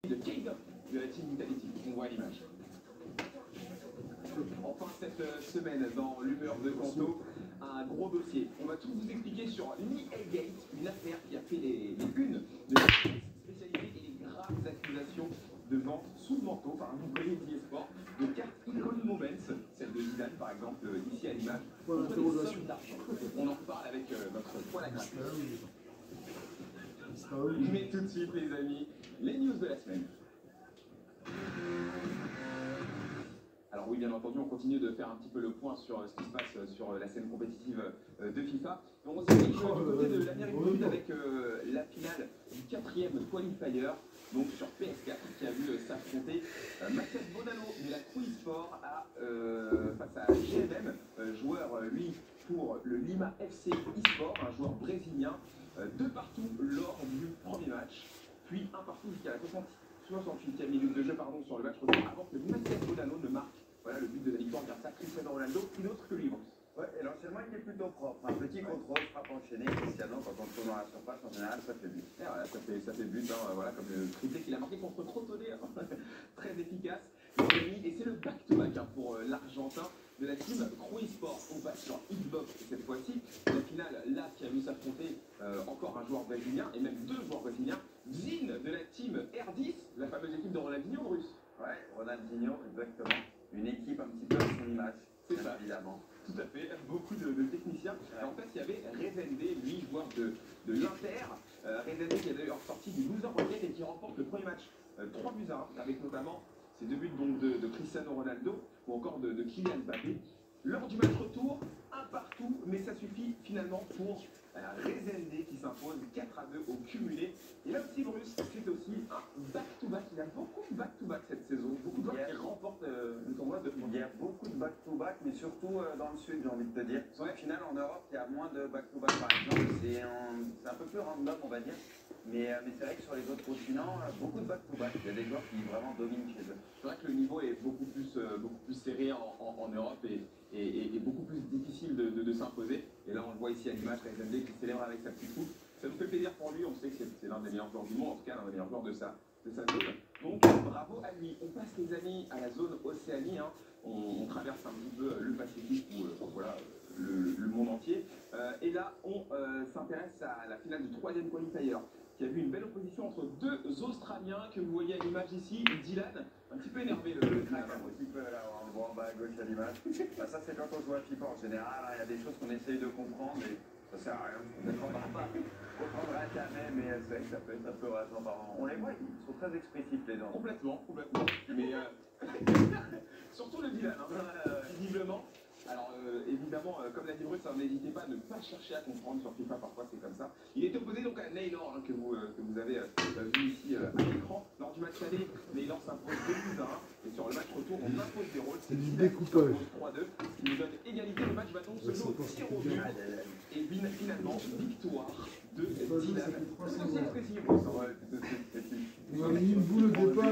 de Kane de la team Vitality. On voit l'image. Enfin, cette semaine, dans l'humeur de Kanto, un gros dossier. On va tout vous expliquer sur l'EA-Gate, une affaire qui a fait les unes de la presse spécialisée et les graves accusations de vente sous le manteau par un ouvrier d'eSport de cartes Icon Moments, celle de Zidane par exemple, ici à l'image. On en reparle avec notre poil à gratter. Mais tout de suite, les amis, les news de la semaine. Alors oui, bien entendu, on continue de faire un petit peu le point sur ce qui se passe sur la scène compétitive de FIFA. Donc on s'est mis du côté de l'Amérique du Sud avec la finale du 4e qualifier, donc sur PS4, qui a vu s'affronter Mathias Bonanno de la Crew Sport face à GMM, joueur lui pour le Lima FC eSport, un joueur brésilien, 2 partout lors du premier match, puis 1 partout jusqu'à la 68e minute de jeu sur le match retour, avant que Mathias Bonanno ne marque. Voilà le but de la victoire grâce à Cristiano Ronaldo, une autre que lui. Ouais, et l'enchaînement était plutôt propre. Un petit contrôle, frappe enchaînée. Cristiano, quand on tourne dans la surface, en général, ça fait but. Et voilà, ça fait but, voilà, comme le triplé qu'il a marqué contre Crotone, très efficace. Et c'est le back-to-back pour l'Argentin de la team Crew Sport. On passe sur Xbox cette fois-ci. La finale, là, qui a vu s'affronter encore un joueur brésilien, et même 2 joueurs brésiliens. Zine de la team R10, la fameuse équipe de Ronaldinho en russe. Ouais, Ronaldinho, exactement. Une équipe un petit peu à son image, c'est ça, évidemment. Tout à fait, beaucoup de techniciens. Ouais. En fait, il y avait Rezende, lui, joueur de l'Inter. Rezende qui a d'ailleurs sorti du loser bracket et qui remporte le premier match 3-1, avec notamment ces 2 buts donc, de Cristiano Ronaldo ou encore de Kylian Mbappé. Lors du match retour, 1 partout, mais ça suffit finalement pour Rezende qui s'impose 4-2 au cumulé. Et là aussi, Bruce, c'est aussi un back-to-back. Il y a beaucoup de back-to-back cette saison. Beaucoup de joueurs qui remportent le tournoi de Il y a beaucoup de back-to-back, mais surtout dans le sud, j'ai envie de te dire. Au final, en Europe, il y a moins de back-to-back par exemple. C'est un peu plus random, on va dire. Mais c'est vrai que sur les autres continents, beaucoup de back-to-back. Il y a des joueurs qui vraiment dominent chez eux. C'est vrai que le niveau est beaucoup plus serré en Europe et beaucoup plus difficile de s'imposer. Et là, on le voit ici à l'image, Rezende qui célèbre avec sa petite coupe. Ça nous fait plaisir pour lui. On sait que c'est l'un des meilleurs joueurs du monde, en tout cas l'un des meilleurs joueurs de sa zone. Donc bravo à lui. On passe, les amis, à la zone Océanie. On traverse un petit peu le Pacifique ou voilà, le monde entier. Et là, on s'intéresse à la finale du 3e qualifier, qui a vu une belle opposition entre 2 Australiens que vous voyez à l'image ici. Dylan, un petit peu énervé le crack. Un petit peu là, on le voit en bas à gauche à l'image. Ça c'est quand on joue à FIFA en général, il y a des choses qu'on essaye de comprendre et ça sert à rien. On ne comprendra pas. On comprendra jamais, mais c'est vrai que ça peut raison par an. On les voit, ils sont très expressifs les gens. Complètement. Mais surtout le Dylan, visiblement. Alors évidemment, comme l'a dit Bruce, n'hésitez pas à ne pas chercher à comprendre sur FIFA, parfois c'est comme ça. Il est opposé donc à Naylor, que vous avez vu ici à l'écran. Lors du match aller, Naylor s'impose 2-1, et sur le match retour, on impose des rôles. C'est du découpage. 3-2, ce qui nous donne égalité. Le match va donc se jouer au tir au but. Et finalement, victoire de Dylan. C'est aussi expressif, Bruce. On a mis une boule au départ.